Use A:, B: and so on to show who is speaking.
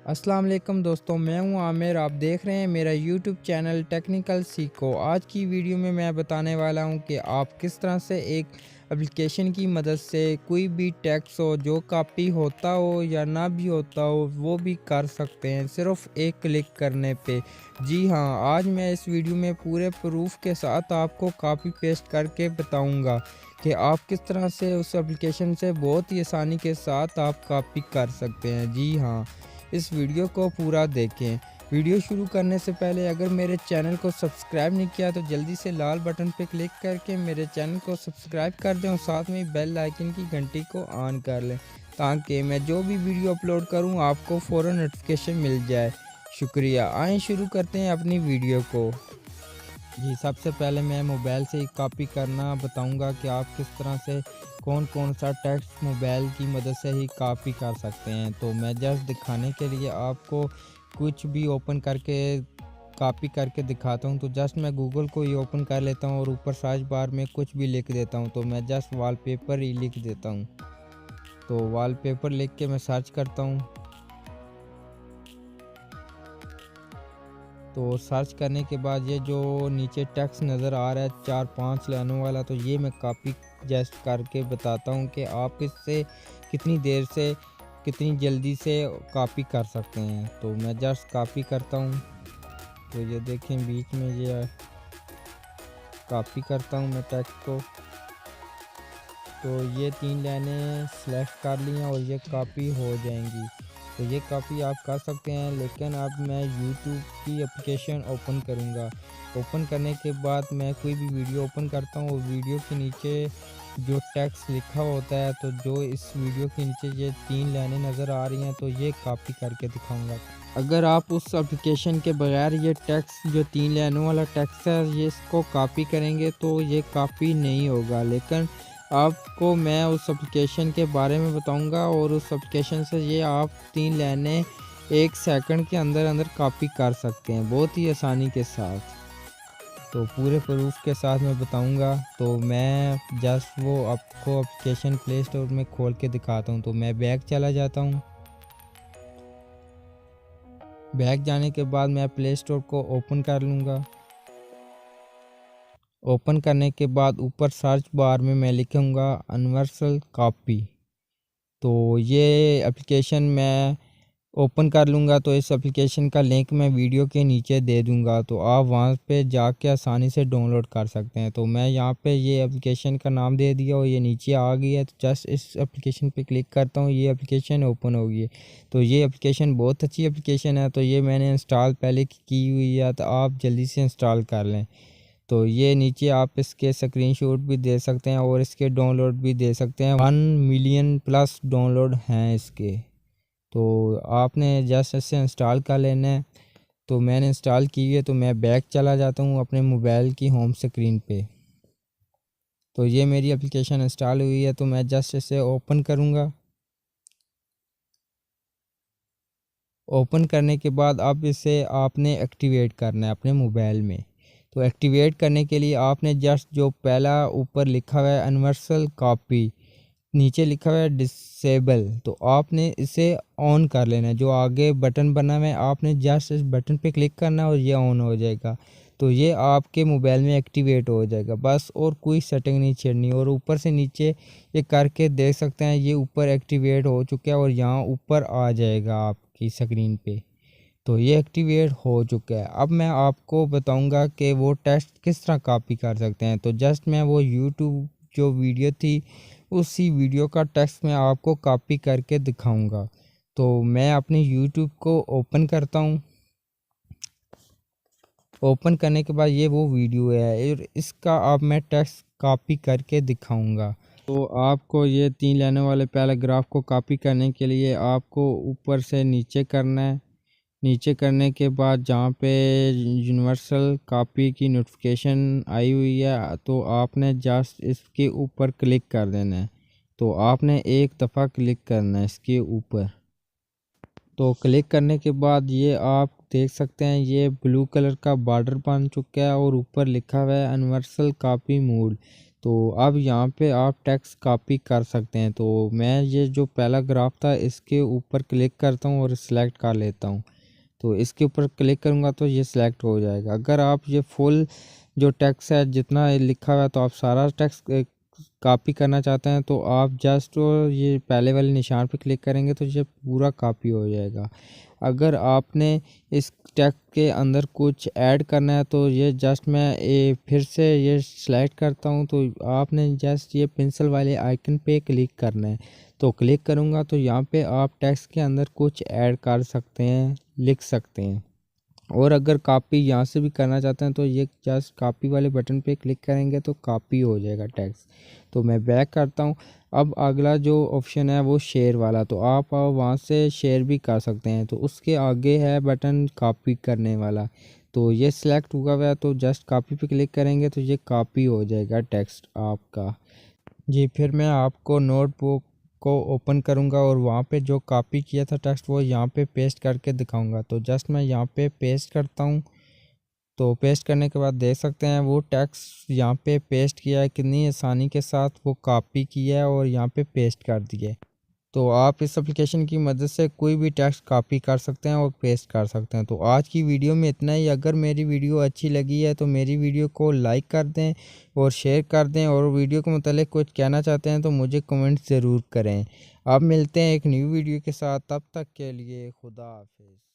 A: अस्सलाम वालेकुम दोस्तों, मैं हूं आमिर। आप देख रहे हैं मेरा यूट्यूब चैनल टेक्निकल सीखो। आज की वीडियो में मैं बताने वाला हूं कि आप किस तरह से एक एप्लीकेशन की मदद से कोई भी टेक्स्ट हो जो कॉपी होता हो या ना भी होता हो वो भी कर सकते हैं सिर्फ एक क्लिक करने पे। जी हाँ, आज मैं इस वीडियो में पूरे प्रूफ के साथ आपको कॉपी पेस्ट करके बताऊंगा कि आप किस तरह से उस एप्लीकेशन से बहुत ही आसानी के साथ आप कॉपी कर सकते हैं। जी हाँ, इस वीडियो को पूरा देखें। वीडियो शुरू करने से पहले अगर मेरे चैनल को सब्सक्राइब नहीं किया तो जल्दी से लाल बटन पर क्लिक करके मेरे चैनल को सब्सक्राइब कर दें और साथ में बेल आइकन की घंटी को ऑन कर लें ताकि मैं जो भी वीडियो अपलोड करूं आपको फ़ौरन नोटिफिकेशन मिल जाए। शुक्रिया। आइए शुरू करते हैं अपनी वीडियो को। जी, सबसे पहले मैं मोबाइल से ही कॉपी करना बताऊंगा कि आप किस तरह से कौन कौन सा टेक्स्ट मोबाइल की मदद से ही कॉपी कर सकते हैं। तो मैं जस्ट दिखाने के लिए आपको कुछ भी ओपन करके कॉपी करके दिखाता हूं। तो जस्ट मैं गूगल को ही ओपन कर लेता हूं और ऊपर सर्च बार में कुछ भी लिख देता हूं। तो मैं जस्ट वॉलपेपर ही लिख देता हूं। तो वॉलपेपर लिख के मैं सर्च करता हूं। तो सर्च करने के बाद ये जो नीचे टेक्स्ट नज़र आ रहा है 4-5 लाइनों वाला, तो ये मैं कॉपी जस्ट करके बताता हूँ कि आप इससे कितनी देर से कितनी जल्दी से कॉपी कर सकते हैं। तो मैं जस्ट कॉपी करता हूँ। तो ये देखें बीच में ये कॉपी करता हूँ मैं टेक्स्ट को। तो ये 3 लाइनें सेलेक्ट कर ली हैं और ये कॉपी हो जाएंगी। तो ये कॉपी आप कर सकते हैं, लेकिन अब मैं यूट्यूब की एप्लीकेशन ओपन करूँगा। ओपन करने के बाद मैं कोई भी वीडियो ओपन करता हूँ और वीडियो के नीचे जो टेक्स्ट लिखा होता है, तो जो इस वीडियो के नीचे ये 3 लाइनें नज़र आ रही हैं तो ये कॉपी करके दिखाऊँगा। अगर आप उस एप्लीकेशन के बगैर ये टेक्स्ट जो 3 लाइनों वाला टेक्स्ट है ये इसको कॉपी करेंगे तो ये कॉपी नहीं होगा। लेकिन आपको मैं उस एप्लीकेशन के बारे में बताऊंगा और उस एप्लीकेशन से ये आप 3 लाइनें 1 सेकंड के अंदर अंदर कॉपी कर सकते हैं बहुत ही आसानी के साथ। तो पूरे प्रूफ के साथ मैं बताऊंगा। तो मैं जस्ट वो आपको एप्लीकेशन प्ले स्टोर में खोल के दिखाता हूं। तो मैं बैक चला जाता हूं। बैक जाने के बाद मैं प्ले स्टोर को ओपन कर लूँगा। ओपन करने के बाद ऊपर सर्च बार में मैं लिखूँगा यूनिवर्सल कॉपी। तो ये एप्लीकेशन मैं ओपन कर लूँगा। तो इस एप्लीकेशन का लिंक मैं वीडियो के नीचे दे दूँगा, तो आप वहाँ पे जाके आसानी से डाउनलोड कर सकते हैं। तो मैं यहाँ पे ये एप्लीकेशन का नाम दे दिया और ये नीचे आ गई है। तो जस्ट इस एप्लीकेशन पे क्लिक करता हूँ, ये एप्लीकेशन ओपन होगी। तो ये एप्लीकेशन बहुत अच्छी एप्लीकेशन है। तो ये मैंने इंस्टॉल पहले की हुई है, तो आप जल्दी से इंस्टॉल कर लें। तो ये नीचे आप इसके स्क्रीनशॉट भी दे सकते हैं और इसके डाउनलोड भी दे सकते हैं। 1 मिलियन प्लस डाउनलोड हैं इसके। तो आपने जस्ट इसे इंस्टॉल कर लेना है। तो मैंने इंस्टॉल की है। तो मैं बैक चला जाता हूँ अपने मोबाइल की होम स्क्रीन पे। तो ये मेरी एप्लीकेशन इंस्टॉल हुई है। तो मैं जस्ट इसे ओपन करूँगा। ओपन करने के बाद अब इसे आपने एक्टिवेट करना है अपने मोबाइल में। तो एक्टिवेट करने के लिए आपने जस्ट जो पहला ऊपर लिखा हुआ है यूनिवर्सल कॉपी, नीचे लिखा हुआ है डिसेबल, तो आपने इसे ऑन कर लेना है। जो आगे बटन बना हुआ है आपने जस्ट इस बटन पे क्लिक करना है और ये ऑन हो जाएगा। तो ये आपके मोबाइल में एक्टिवेट हो जाएगा बस, और कोई सेटिंग नहीं छेड़नी। और ऊपर से नीचे ये करके देख सकते हैं, ये ऊपर एक्टिवेट हो चुका है और यहाँ ऊपर आ जाएगा आपकी स्क्रीन पे। तो ये एक्टिवेट हो चुका है। अब मैं आपको बताऊंगा कि वो टेक्स्ट किस तरह कॉपी कर सकते हैं। तो जस्ट मैं वो यूट्यूब जो वीडियो थी उसी वीडियो का टेक्स्ट मैं आपको कॉपी करके दिखाऊंगा। तो मैं अपनी यूट्यूब को ओपन करता हूं। ओपन करने के बाद ये वो वीडियो है और इसका अब मैं टेक्स्ट कॉपी करके दिखाऊंगा। तो आपको ये 3 लाइनों वाले पैराग्राफ को कॉपी करने के लिए आपको ऊपर से नीचे करना है। नीचे करने के बाद जहाँ पे यूनिवर्सल कॉपी की नोटिफिकेशन आई हुई है तो आपने जस्ट इसके ऊपर क्लिक कर देना है। तो आपने एक दफ़ा क्लिक करना है इसके ऊपर। तो क्लिक करने के बाद ये आप देख सकते हैं ये ब्लू कलर का बॉर्डर बन चुका है और ऊपर लिखा हुआ है यूनिवर्सल कॉपी मोड। तो अब यहाँ पे आप टेक्स्ट कॉपी कर सकते हैं। तो मैं ये जो पहला ग्राफ था इसके ऊपर क्लिक करता हूँ और सिलेक्ट कर लेता हूँ। तो इसके ऊपर क्लिक करूँगा तो ये सिलेक्ट हो जाएगा। अगर आप ये फुल जो टेक्स्ट है जितना लिखा हुआ है तो आप सारा टेक्स्ट कॉपी करना चाहते हैं तो आप जस्ट ये पहले वाले निशान पे क्लिक करेंगे तो ये पूरा कॉपी हो जाएगा। अगर आपने इस टेक्स्ट के अंदर कुछ ऐड करना है तो ये जस्ट मैं फिर से ये सिलेक्ट करता हूँ। तो आपने जस्ट ये पेंसिल वाले आइकन पे क्लिक करना है। तो क्लिक करूँगा तो यहाँ पे आप टेक्स्ट के अंदर कुछ ऐड कर सकते हैं, लिख सकते हैं। और अगर कॉपी यहाँ से भी करना चाहते हैं तो ये जस्ट कॉपी वाले बटन पे क्लिक करेंगे तो कॉपी हो जाएगा टेक्स्ट। तो मैं बैक करता हूँ। अब अगला जो ऑप्शन है वो शेयर वाला, तो आप वहाँ से शेयर भी कर सकते हैं। तो उसके आगे है बटन कॉपी करने वाला, तो ये सिलेक्ट हुआ हुआ है तो जस्ट कॉपी पे क्लिक करेंगे तो ये कॉपी हो जाएगा टेक्स्ट आपका। जी, फिर मैं आपको नोटबुक को ओपन करूंगा और वहाँ पे जो कॉपी किया था टेक्स्ट वो यहाँ पे पेस्ट करके दिखाऊंगा। तो जस्ट मैं यहाँ पे पेस्ट करता हूँ। तो पेस्ट करने के बाद देख सकते हैं वो टेक्स्ट यहाँ पे पेस्ट किया है, कितनी आसानी के साथ वो कॉपी किया है और यहाँ पे पेस्ट कर दिए। तो आप इस एप्लीकेशन की मदद से कोई भी टेक्स्ट कॉपी कर सकते हैं और पेस्ट कर सकते हैं। तो आज की वीडियो में इतना ही। अगर मेरी वीडियो अच्छी लगी है तो मेरी वीडियो को लाइक कर दें और शेयर कर दें, और वीडियो के मुतालिक कुछ कहना चाहते हैं तो मुझे कमेंट ज़रूर करें। आप मिलते हैं एक न्यू वीडियो के साथ, तब तक के लिए खुदा हाफिज़।